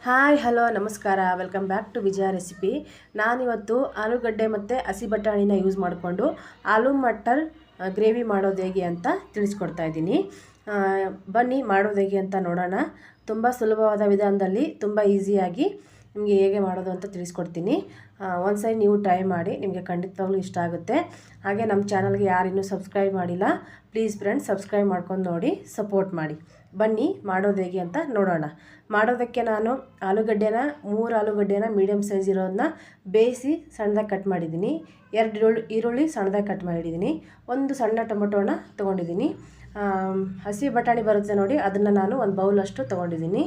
Hi hello ನಮಸ್ಕಾರ, welcome back to Vijaya recipe. ನಾನಿವತ್ತು ಆಲೂಗಡ್ಡೆ ಮತ್ತು ಹಸಿ ಬಟಾಣಿನ ಯೂಸ್ ಮಾಡಿಕೊಂಡು ಆಲೂ ಮಟರ್ ಗ್ರೇವಿ ಮಾಡೋದು ಹೇಗೆ ಅಂತ ತಿಳಿಸ್ಕೊಡ್ತಾ ಇದ್ದೀನಿ. ಬನ್ನಿ ಮಾಡೋದು ಹೇಗೆ ಅಂತ ನೋಡೋಣ. ತುಂಬ ಸುಲಭವಾದ ವಿಧಾನದಲ್ಲಿ ತುಂಬ ಈಸಿಯಾಗಿ ನಿಮಗೆ ಹೇಗೆ ಮಾಡೋದು ಅಂತ ತಿಳಿಸ್ಕೊಡ್ತೀನಿ. ಒಂದ್ಸರಿ ನೀವು ಟ್ರೈ ಮಾಡಿ, ನಿಮಗೆ ಖಂಡಿತವಾಗ್ಲೂ ಇಷ್ಟ ಆಗುತ್ತೆ. ಹಾಗೆ ನಮ್ಮ ಚಾನಲ್ಗೆ ಯಾರಿನ್ನೂ ಸಬ್ಸ್ಕ್ರೈಬ್ ಮಾಡಿಲ್ಲ, ಪ್ಲೀಸ್ ಫ್ರೆಂಡ್ಸ್ ಸಬ್ಸ್ಕ್ರೈಬ್ ಮಾಡ್ಕೊಂಡು ನೋಡಿ, ಸಪೋರ್ಟ್ ಮಾಡಿ. ಬನ್ನಿ ಮಾಡೋದು ಹೇಗೆ ಅಂತ ನೋಡೋಣ. ಮಾಡೋದಕ್ಕೆ ನಾನು ಮೂರು ಆಲೂಗಡ್ಡೆನ ಮೀಡಿಯಮ್ ಸೈಜ್ ಇರೋದನ್ನ ಬೇಯಿಸಿ ಸಣ್ಣದಾಗಿ ಕಟ್ ಮಾಡಿದ್ದೀನಿ. 2 ಈರುಳ್ಳಿ ಸಣ್ಣದಾಗಿ ಕಟ್ ಮಾಡಿದ್ದೀನಿ. ಒಂದು ಸಣ್ಣ ಟೊಮೊಟೋನ ತೊಗೊಂಡಿದ್ದೀನಿ. ಹಸಿ ಬಟಾಣಿ ಬರುತ್ತೆ ನೋಡಿ, ಅದನ್ನು ನಾನು ಒಂದು ಬೌಲಷ್ಟು ತೊಗೊಂಡಿದ್ದೀನಿ.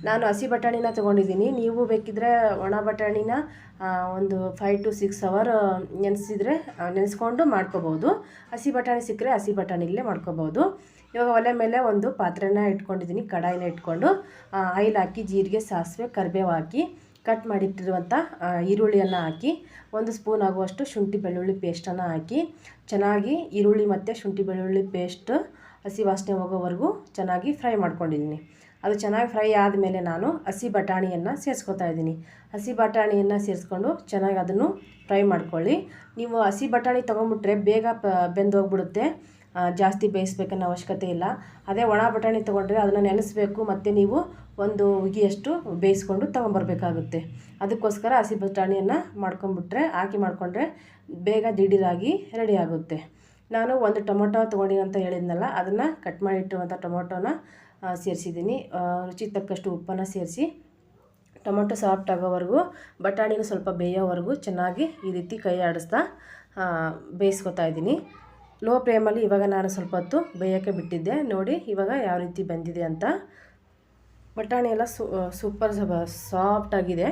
ನಾನು ಹಸಿ ಬಟಾಣಿನ ತೊಗೊಂಡಿದ್ದೀನಿ. ನೀವು ಬೇಕಿದ್ದರೆ ಒಣ ಬಟಾಣಿನ ಒಂದು 5 to 6 ಅವರ್ ನೆನೆಸ್ಕೊಂಡು ಮಾಡ್ಕೋಬೋದು. ಹಸಿ ಬಟಾಣಿ ಸಿಕ್ಕರೆ ಹಸಿ ಬಟಾಣಿಲೇ ಮಾಡ್ಕೋಬೋದು. ಇವಾಗ ಒಲೆ ಮೇಲೆ ಒಂದು ಪಾತ್ರೆನ ಇಟ್ಕೊಂಡಿದ್ದೀನಿ, ಕಡಾಯಿನ ಇಟ್ಕೊಂಡು ಆಯಿಲ್ ಹಾಕಿ, ಜೀರಿಗೆ, ಸಾಸಿವೆ, ಕರಿಬೇವು ಹಾಕಿ, ಕಟ್ ಮಾಡಿಟ್ಟಿರುವಂಥ ಈರುಳ್ಳಿಯನ್ನು ಹಾಕಿ, 1 ಸ್ಪೂನ್ ಆಗುವಷ್ಟು ಶುಂಠಿ ಬೆಳ್ಳುಳ್ಳಿ ಪೇಸ್ಟನ್ನು ಹಾಕಿ ಚೆನ್ನಾಗಿ ಈರುಳ್ಳಿ ಮತ್ತು ಶುಂಠಿ ಬೆಳ್ಳುಳ್ಳಿ ಪೇಸ್ಟ್ ಹಸಿ ವಾಸನೆ ಹೋಗೋವರೆಗೂ ಚೆನ್ನಾಗಿ ಫ್ರೈ ಮಾಡ್ಕೊಂಡಿದ್ದೀನಿ. ಅದು ಚೆನ್ನಾಗಿ ಫ್ರೈ ಆದಮೇಲೆ ನಾನು ಹಸಿ ಬಟಾಣಿಯನ್ನು ಸೇರಿಸ್ಕೊತಾ ಇದ್ದೀನಿ. ಹಸಿ ಬಟಾಣಿಯನ್ನು ಸೇರಿಸ್ಕೊಂಡು ಚೆನ್ನಾಗಿ ಅದನ್ನು ಫ್ರೈ ಮಾಡ್ಕೊಳ್ಳಿ. ನೀವು ಹಸಿ ಬಟಾಣಿ ತೊಗೊಂಬಿಟ್ರೆ ಬೇಗ ಬೆಂದೋಗ್ಬಿಡುತ್ತೆ, ಜಾಸ್ತಿ ಬೇಯಿಸ್ಬೇಕನ್ನೋ ಅವಶ್ಯಕತೆ ಇಲ್ಲ. ಅದೇ ಒಣ ಬಟಾಣಿ ತೊಗೊಂಡ್ರೆ ಅದನ್ನು ನೆನೆಸಬೇಕು, ಮತ್ತು ನೀವು ಒಂದು ಉಗಿಯಷ್ಟು ಬೇಯಿಸ್ಕೊಂಡು ತೊಗೊಂಬರ್ಬೇಕಾಗುತ್ತೆ. ಅದಕ್ಕೋಸ್ಕರ ಹಸಿ ಬಟಾಣಿಯನ್ನು ಹಾಕಿ ಮಾಡಿಕೊಂಡ್ರೆ ಬೇಗ ದಿಢೀರಾಗಿ ರೆಡಿ ಆಗುತ್ತೆ. ನಾನು ಒಂದು ಟೊಮೊಟೊ ತೊಗೊಂಡಿನಿ ಅಂತ ಹೇಳಿದ್ನಲ್ಲ, ಅದನ್ನು ಕಟ್ ಮಾಡಿಟ್ಟಿರುವಂಥ ಟೊಮೊಟೊನ ಸೇರಿಸಿದ್ದೀನಿ. ರುಚಿಗೆ ತಕ್ಕಷ್ಟು ಉಪ್ಪನ್ನು ಸೇರಿಸಿ ಟೊಮೊಟೊ ಸಾಫ್ಟ್ ಆಗೋವರೆಗೂ, ಬಟಾಣಿನೂ ಸ್ವಲ್ಪ ಬೇಯೋವರೆಗೂ ಚೆನ್ನಾಗಿ ಈ ರೀತಿ ಕೈ ಆಡಿಸ್ತಾ ಬೇಯಿಸ್ಕೊತಾ ಇದ್ದೀನಿ. ಲೋ ಫ್ಲೇಮಲ್ಲಿ ಇವಾಗ ನಾನು ಸ್ವಲ್ಪ ಹೊತ್ತು ಬೇಯೋಕ್ಕೆ ಬಿಟ್ಟಿದ್ದೆ. ನೋಡಿ ಇವಾಗ ಯಾವ ರೀತಿ ಬಂದಿದೆ ಅಂತ. ಬಟಾಣಿ ಎಲ್ಲ ಸೂಪರ್ ಸಾಫ್ಟಾಗಿದೆ,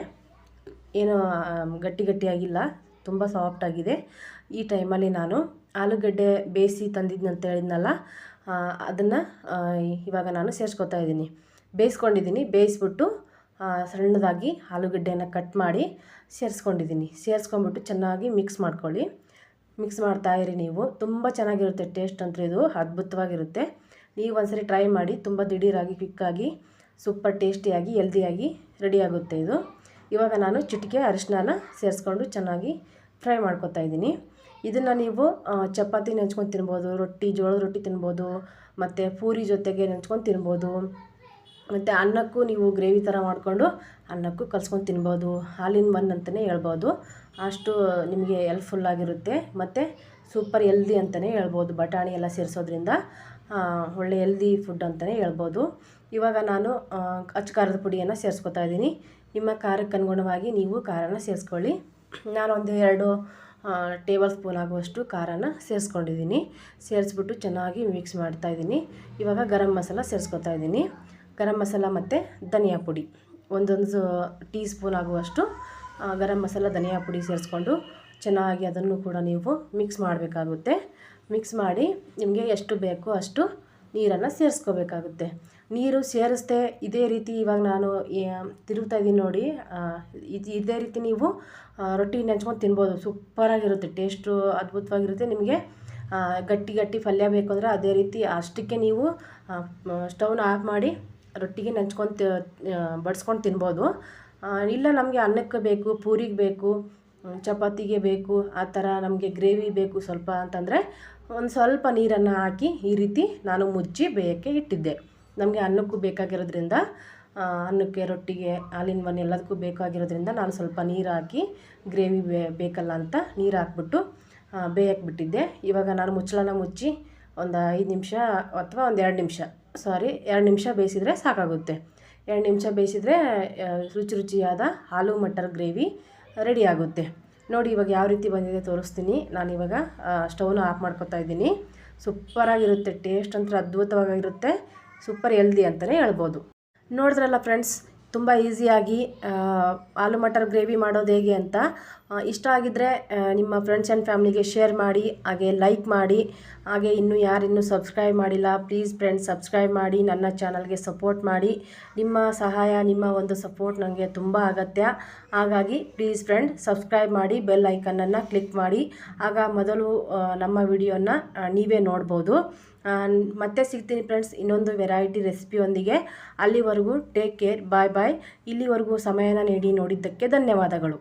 ಏನು ಗಟ್ಟಿಯಾಗಿಲ್ಲ, ತುಂಬ ಸಾಫ್ಟಾಗಿದೆ. ಈ ಟೈಮಲ್ಲಿ ನಾನು ಆಲೂಗಡ್ಡೆ ಬೇಯಿಸಿ ತಂದಿದ್ದಂತ ಹೇಳಿದ್ನಲ್ಲ, ಅದನ್ನು ಇವಾಗ ನಾನು ಸೇರಿಸ್ಕೊತಾ ಇದ್ದೀನಿ. ಬೇಯಿಸ್ಕೊಂಡಿದ್ದೀನಿ. ಬೇಯಿಸ್ಬಿಟ್ಟು ಸಣ್ಣದಾಗಿ ಆಲೂಗಡ್ಡೆಯನ್ನು ಕಟ್ ಮಾಡಿ ಸೇರಿಸ್ಕೊಂಡ್ಬಿಟ್ಟು ಚೆನ್ನಾಗಿ ಮಿಕ್ಸ್ ಮಾಡ್ಕೊಳ್ಳಿ. ಮಿಕ್ಸ್ ಮಾಡ್ತಾಯಿರಿ ನೀವು. ತುಂಬ ಚೆನ್ನಾಗಿರುತ್ತೆ, ಟೇಸ್ಟ್ ಅಂತೂ ಇದು ಅದ್ಭುತವಾಗಿರುತ್ತೆ. ನೀವು ಒಂದ್ಸರಿ ಟ್ರೈ ಮಾಡಿ, ತುಂಬ ದಿಢೀರಾಗಿ, ಕ್ವಿಕ್ಕಾಗಿ, ಸೂಪರ್ ಟೇಸ್ಟಿಯಾಗಿ, ಹೆಲ್ದಿಯಾಗಿ ರೆಡಿಯಾಗುತ್ತೆ ಇದು. ಇವಾಗ ನಾನು ಚಿಟಿಕೆ ಅರಿಶಿನ ಸೇರಿಸ್ಕೊಂಡು ಚೆನ್ನಾಗಿ ಫ್ರೈ ಮಾಡ್ಕೊತಾ ಇದ್ದೀನಿ. ಇದನ್ನು ನೀವು ಚಪಾತಿ ನೆಂಚ್ಕೊಂಡು ತಿನ್ಬೋದು, ಜೋಳದ ರೊಟ್ಟಿ ತಿನ್ಬೋದು, ಮತ್ತು ಪೂರಿ ಜೊತೆಗೆ ನೆಂಚ್ಕೊಂಡು ತಿನ್ಬೋದು, ಮತ್ತು ಅನ್ನಕ್ಕೂ ನೀವು ಗ್ರೇವಿ ಥರ ಮಾಡಿಕೊಂಡು ಅನ್ನಕ್ಕೂ ಕಲ್ಸ್ಕೊಂಡು ತಿನ್ಬೋದು. ಆಲ್ ಇನ್ ಒನ್ ಅಂತಲೇ ಹೇಳ್ಬೋದು. ಅಷ್ಟು ನಿಮಗೆ ಹೆಲ್ಪ್ಫುಲ್ಲಾಗಿರುತ್ತೆ, ಮತ್ತು ಸೂಪರ್ ಹೆಲ್ದಿ ಅಂತಲೇ ಹೇಳ್ಬೋದು. ಬಟಾಣಿ ಎಲ್ಲ ಸೇರಿಸೋದ್ರಿಂದ ಒಳ್ಳೆ ಹೆಲ್ದಿ ಫುಡ್ ಅಂತಲೇ ಹೇಳ್ಬೋದು. ಇವಾಗ ನಾನು ಅಚ್ಚ ಖಾರದ ಪುಡಿಯನ್ನು ಸೇರಿಸ್ಕೊತಾ ಇದ್ದೀನಿ. ನಿಮ್ಮ ಖಾರಕ್ಕೆ ಅನುಗುಣವಾಗಿ ನೀವು ಖಾರನ ಸೇರಿಸ್ಕೊಳ್ಳಿ. ನಾನು ಒಂದು 2 ಟೇಬಲ್ ಸ್ಪೂನ್ ಆಗುವಷ್ಟು ಖಾರನ ಸೇರಿಸ್ಕೊಂಡಿದ್ದೀನಿ. ಸೇರಿಸ್ಬಿಟ್ಟು ಚೆನ್ನಾಗಿ ಮಿಕ್ಸ್ ಮಾಡ್ತಾಯಿದ್ದೀನಿ. ಇವಾಗ ಗರಂ ಮಸಾಲ ಸೇರಿಸ್ಕೊತಾ ಇದ್ದೀನಿ. ಗರಂ ಮಸಾಲ ಮತ್ತು ಧನಿಯಾ ಪುಡಿ, ಒಂದೊಂದು ಟೀ ಸ್ಪೂನ್ ಆಗುವಷ್ಟು ಗರಂ ಮಸಾಲ, ಧನಿಯಾ ಪುಡಿ ಸೇರಿಸ್ಕೊಂಡು ಚೆನ್ನಾಗಿ ಅದನ್ನು ಕೂಡ ನೀವು ಮಿಕ್ಸ್ ಮಾಡಬೇಕಾಗುತ್ತೆ. ಮಿಕ್ಸ್ ಮಾಡಿ ನಿಮಗೆ ಎಷ್ಟು ಬೇಕೋ ಅಷ್ಟು ನೀರನ್ನು ಸೇರಿಸ್ಕೋಬೇಕಾಗುತ್ತೆ. ನೀರು ಸೇರಿಸ್ದೆ ಇದೇ ರೀತಿ ಇವಾಗ ನಾನು ತಿರುಗ್ತಾ ಇದ್ದೀನಿ ನೋಡಿ, ಇದೇ ರೀತಿ ನೀವು ರೊಟ್ಟಿ ನೆಂಚ್ಕೊಂಡು ತಿನ್ಬೋದು. ಸೂಪರಾಗಿರುತ್ತೆ, ಟೇಸ್ಟು ಅದ್ಭುತವಾಗಿರುತ್ತೆ. ನಿಮಗೆ ಗಟ್ಟಿ ಪಲ್ಯ ಬೇಕು ಅಂದರೆ ಅದೇ ರೀತಿ ಅಷ್ಟಕ್ಕೆ ನೀವು ಸ್ಟವ್ನ ಆಫ್ ಮಾಡಿ ರೊಟ್ಟಿಗೆ ನೆಂಚ್ಕೊಂಡು ಬಡಿಸ್ಕೊಂಡು ತಿನ್ಬೋದು. ಇಲ್ಲ ನಮಗೆ ಅನ್ನಕ್ಕೆ ಬೇಕು, ಪೂರಿಗೆ ಬೇಕು, ಚಪಾತಿಗೆ ಬೇಕು, ಆ ಥರ ನಮಗೆ ಗ್ರೇವಿ ಬೇಕು ಸ್ವಲ್ಪ ಅಂತಂದರೆ ಒಂದು ಸ್ವಲ್ಪ ನೀರನ್ನು ಹಾಕಿ ಈ ರೀತಿ ನಾನು ಮುಚ್ಚಿ ಬೇಯೋಕ್ಕೆ ಇಟ್ಟಿದ್ದೆ. ನಮಗೆ ಅನ್ನಕ್ಕೂ ಬೇಕಾಗಿರೋದ್ರಿಂದ, ಅನ್ನಕ್ಕೆ, ರೊಟ್ಟಿಗೆ, ಆಲ್ ಇನ್ ಒನ್ ಎಲ್ಲದಕ್ಕೂ ಬೇಕಾಗಿರೋದ್ರಿಂದ ನಾನು ಸ್ವಲ್ಪ ನೀರು ಹಾಕಿ ಗ್ರೇವಿ ಬೇಕಲ್ಲ ಅಂತ ನೀರು ಹಾಕ್ಬಿಟ್ಟು ಬೇಯಕ್ಕೆ ಬಿಟ್ಟಿದ್ದೆ. ಇವಾಗ ನಾನು ಮುಚ್ಚಳನ ಮುಚ್ಚಿ ಒಂದು 5 ನಿಮಿಷ ಅಥವಾ ಒಂದು 2 ನಿಮಿಷ 2 ನಿಮಿಷ ಬೇಯಿಸಿದರೆ ಸಾಕಾಗುತ್ತೆ. 2 ನಿಮಿಷ ಬೇಯಿಸಿದರೆ ರುಚಿಯಾದ ಆಲೂ ಮಟರ್ ಗ್ರೇವಿ ರೆಡಿ ಆಗುತ್ತೆ. ನೋಡಿ ಇವಾಗ ಯಾವ ರೀತಿ ಬಂದಿದೆ ತೋರಿಸ್ತೀನಿ. ನಾನಿವಾಗ ಸ್ಟವ್ನ ಆಫ್ ಮಾಡ್ಕೊತಾ ಇದ್ದೀನಿ. ಸೂಪರಾಗಿರುತ್ತೆ, ಟೇಸ್ಟ್ ಅಂತೂ ಅದ್ಭುತವಾಗಿರುತ್ತೆ, ಸೂಪರ್ ಹೆಲ್ದಿ ಅಂತಲೇ ಹೇಳ್ಬೋದು. ನೋಡಿದ್ರಲ್ಲ ಫ್ರೆಂಡ್ಸ್, ತುಂಬ ಈಸಿಯಾಗಿ ಆಲೂ ಮಟರ್ ಗ್ರೇವಿ ಮಾಡೋದು ಹೇಗೆ ಅಂತ. ಇಷ್ಟ ಆಗಿದ್ದರೆ ನಿಮ್ಮ ಫ್ರೆಂಡ್ಸ್ ಆ್ಯಂಡ್ ಫ್ಯಾಮ್ಲಿಗೆ ಶೇರ್ ಮಾಡಿ, ಹಾಗೆ ಲೈಕ್ ಮಾಡಿ. ಹಾಗೆ ಯಾರಿನ್ನೂ ಸಬ್ಸ್ಕ್ರೈಬ್ ಮಾಡಿಲ್ಲ, ಪ್ಲೀಸ್ ಫ್ರೆಂಡ್ಸ್ ಸಬ್ಸ್ಕ್ರೈಬ್ ಮಾಡಿ, ನನ್ನ ಚಾನಲ್ಗೆ ಸಪೋರ್ಟ್ ಮಾಡಿ. ನಿಮ್ಮ ಸಹಾಯ, ನಿಮ್ಮ ಒಂದು ಸಪೋರ್ಟ್ ನನಗೆ ತುಂಬ ಅಗತ್ಯ. ಹಾಗಾಗಿ ಪ್ಲೀಸ್ ಫ್ರೆಂಡ್ ಸಬ್ಸ್ಕ್ರೈಬ್ ಮಾಡಿ, ಬೆಲ್ ಐಕನನ್ನು ಕ್ಲಿಕ್ ಮಾಡಿ. ಆಗ ಮೊದಲು ನಮ್ಮ ವಿಡಿಯೋನ ನೀವೇ ನೋಡ್ಬೋದು. ಮತ್ತೆ ಸಿಗ್ತೀನಿ ಫ್ರೆಂಡ್ಸ್ ಇನ್ನೊಂದು ವೆರೈಟಿ ರೆಸಿಪಿಯೊಂದಿಗೆ. ಅಲ್ಲಿವರೆಗೂ ಟೇಕ್ ಕೇರ್, ಬಾಯ್ ಬಾಯ್. ಇಲ್ಲಿವರೆಗೂ ಸಮಯನ ನೀಡಿ ನೋಡಿದ್ದಕ್ಕೆ ಧನ್ಯವಾದಗಳು.